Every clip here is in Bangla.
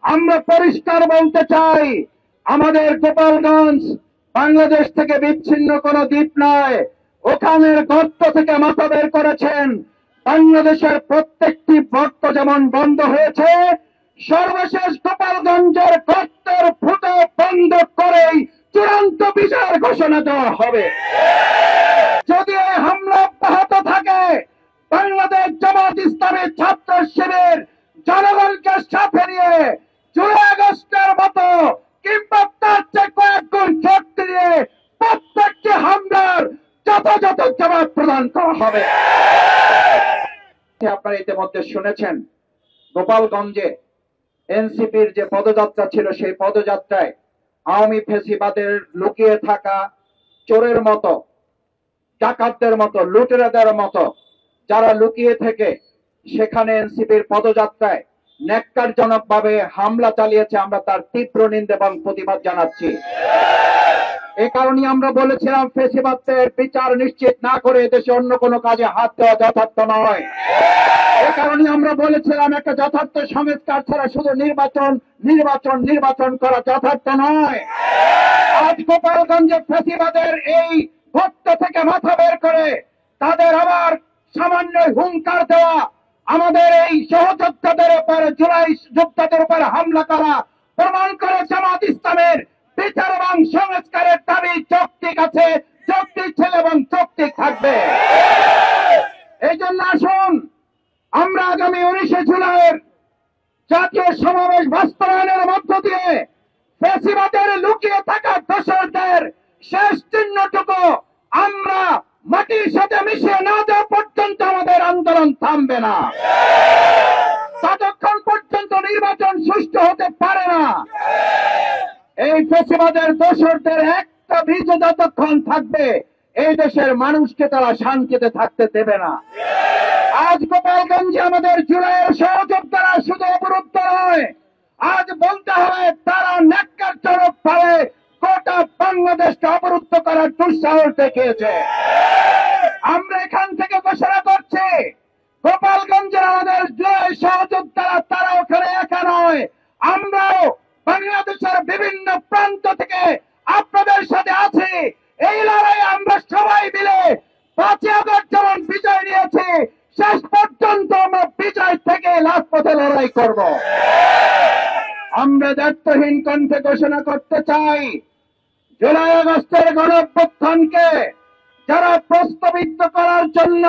আমরা পরিষ্কার বলতে চাই, আমাদের গোপালগঞ্জ বাংলাদেশ থেকে বিচ্ছিন্ন কোনো দ্বীপ নয়। ওখানের গর্ত থেকে মাথা বের করেছেন। বাংলাদেশের প্রত্যেকটি গর্ত যেমন বন্ধ হয়েছে, সর্বশেষ গোপালগঞ্জের গর্তের ফুটো বন্ধ করেই চূড়ান্ত বিচার ঘোষণা দেওয়া হবে। যদি এই হামলা অব্যাহত থাকে, বাংলাদেশ জামাত ইসলামী ছাত্র শিবির জনগণকে সাথে নিয়ে জুলাই আগস্টের মতো কিংবা তার চেয়ে কয়েক গুণ শক্তি দিয়ে প্রত্যেকটি হামলার যথাযথ জবাব প্রদান করা হবে। আপনারা ইতিমধ্যে শুনেছেন, গোপালগঞ্জে এনসিপির যে পদযাত্রা ছিল, সেই পদযাত্রায় আওয়ামী ফ্যাসিবাদের লুকিয়ে থাকা চোরের মতো, ডাকাতদের মতো, লুটেরাদের মতো যারা লুকিয়ে থেকে সেখানে এনসিপির পদযাত্রায় ন্যাক্কারজনকভাবে হামলা চালিয়েছে, আমরা তার তীব্র নিন্দা এবং প্রতিবাদ জানাচ্ছি। এ কারণে আমরা বলেছিলাম, ফ্যাসিবাদের বিচার নিশ্চিত না করে দেশে অন্য কোনো কাজে হাত দেওয়া যথার্থ নয়। এ কারণে আমরা বলেছিলাম, একটা যথার্থ সংস্কার ছাড়া শুধু নির্বাচন নির্বাচন নির্বাচন করা যথার্থ নয়। আজ গোপালগঞ্জে ফ্যাসিবাদের এই গর্ত থেকে মাথা বের করে তাদের আবার সামান্য হুঙ্কার দেওয়া, আমাদের এই সহযোদ্ধাদের উপর, জুলাই যোদ্ধাদের উপর হামলা করা প্রমাণ করে জামাত ইসলামের বিচার এবং সংস্কারের দাবি যৌক্তিক আছে, যৌক্তিক ছিল এবং যৌক্তিক থাকবে। এই জন্য আসুন আমরা আগামী 19 জুলাইয়ের জাতীয় সমাবেশ বাস্তবায়নের মধ্য দিয়ে ফ্যাসিবাদের লুকিয়ে থাকা দোষরদের শেষ চিহ্নটুকু আমরা মাটির সাথে মিশিয়ে না দেওয়া পর্যন্ত আমাদের আন্দোলন থামবে না। ততক্ষণ পর্যন্ত নির্বাচন সুষ্ঠু হতে পারে না। এই ফ্যাসিবাদের দোষরদের একটা বীজ যতক্ষণ থাকবে, এই দেশের মানুষকে তারা শান্তিতে থাকতে দেবে না। আজ গোপালগঞ্জে আমাদের জুলাইয়ের সহযোদ্ধারা শুধু অবরুদ্ধ নয়, আজ বলতে হবে তারা ন্যাক্কারজনক ভাবে গোটা বাংলাদেশকে অবরুদ্ধ করার দুঃসাহস দেখিয়েছে। আমরা এখান থেকে ঘোষণা করছি, গোপালগঞ্জের আমাদের জুলাই সহযোদ্ধারা তারা ওখানে একা নয়, আমরাও বাংলাদেশের বিভিন্ন প্রান্ত থেকে আপনাদের সাথে আছি। এই লড়াই আমরা সবাই মিলে 5 আগস্ট যেমন বিজয় নিয়েছি, শেষ পর্যন্ত আমরা বিজয় থেকে লাস্ট পথে লড়াই করব। আমরা দায়িত্বহীন কণ্ঠে ঘোষণা করতে চাই, জুলাই আগস্টের গণঅভ্যুত্থানকে যারা প্রস্তাবিত করার জন্য,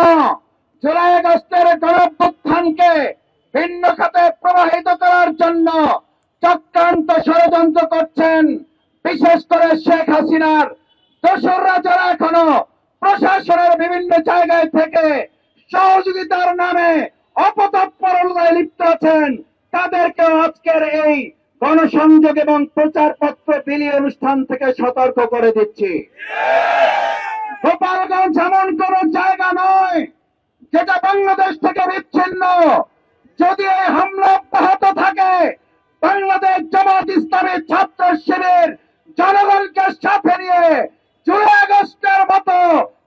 জুলাই আগস্টের গণঅভ্যুত্থানকে ভিন্ন খাতে প্রবাহিত করার জন্য চক্রান্ত ষড়যন্ত্র করছেন, বিশেষ করে শেখ হাসিনার দোসররা যারা এখনো প্রশাসনের বিভিন্ন জায়গায় থেকে সহযোগিতার নামে অপতৎপরতায় লিপ্ত আছেন, তাদেরকে আজকের এই গণসংযোগ এবং প্রচারপত্র বিলি অনুষ্ঠান থেকে সতর্ক করে দিচ্ছি। গোপালগঞ্জ এমন কোন জায়গা নয় যেটা বাংলাদেশ থেকে বিচ্ছিন্ন। যদি এই হামলা অব্যাহত থাকে, বাংলাদেশ জামাত ইসলামী ছাত্র শিবির জনগণকে সাথে নিয়ে জুলাই আগস্টের মতো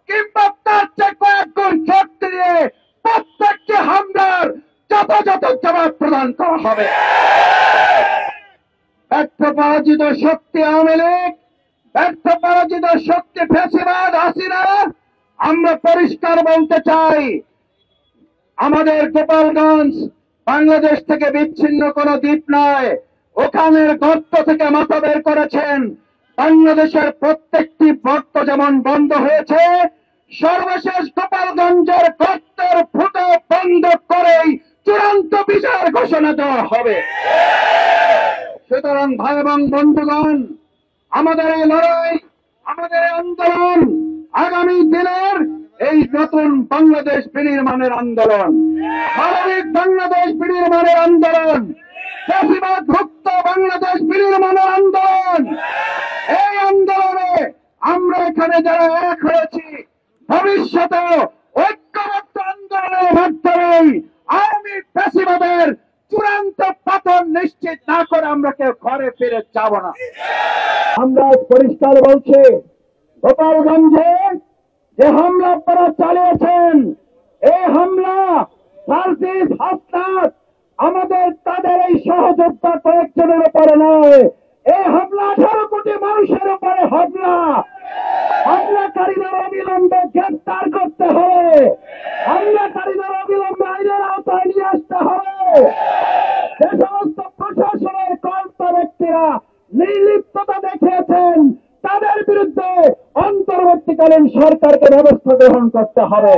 কিংবা তার চেয়ে কয়েক গুণ শক্তি দিয়ে প্রত্যেকটি হামলার যথাযথ জবাব প্রদান করা হবে। ব্যর্থ পরাজিত শক্তি আওয়ামী লীগ, ব্যর্থ পরাজিত শক্তি ফ্যাসিবাদ হাসিনা, আমরা পরিষ্কার বলতে চাই, আমাদের গোপালগঞ্জ বাংলাদেশ থেকে বিচ্ছিন্ন কোনো দ্বীপ নয়। ওখানের গর্ত থেকে মাথা বের করেছেন। বাংলাদেশের প্রত্যেকটি গর্ত যেমন বন্ধ হয়েছে, সর্বশেষ গোপালগঞ্জের গর্তের ফুটো বন্ধ করেই চূড়ান্ত বিচার ঘোষণা দেওয়া হবে। সুতরাং ভাই এবং বন্ধুগণ, আমাদের এই লড়াই, আমাদের এই আন্দোলন আগামী দিনের এই নতুন বাংলাদেশ বিনির্মাণের আন্দোলন, মানবিক বাংলাদেশ বিনির্মাণের আন্দোলন, ফ্যাসিবাদ মুক্ত বাংলাদেশ বিনির্মাণের আন্দোলন। এই আন্দোলনে আমরা এখানে যারা এক হয়েছি, ভবিষ্যতে ঐক্যবদ্ধ আন্দোলনের মাধ্যমে আওয়ামী ফ্যাসিবাদের চূড়ান্ত পতন নিশ্চিত না করে আমরা কেউ ঘরে ফিরে যাব না। আমরা পরিষ্কার বলছি, গোপালগঞ্জে যে হামলা আপনারা চালিয়েছেন, এই হামলা ফার্সিস হাসনাত আমাদের তাদের এই সহযোদ্ধা কয়েকজনের উপরে নয়, এই হামলা 18 কোটি মানুষের উপরে হামলা। হামলাকারীদের অবিলম্বে গ্রেফতার করতে হবে, হামলাকারীদের অবিলম্বে আইনের আওতায় নিয়ে আসতে হবে। যে সমস্ত প্রশাসনের কর্তা ব্যক্তিরা নির্লিপ্ততা দেখিয়েছেন তাদের বিরুদ্ধে অন্তর্বর্তীকালীন সরকারকে ব্যবস্থা গ্রহণ করতে হবে।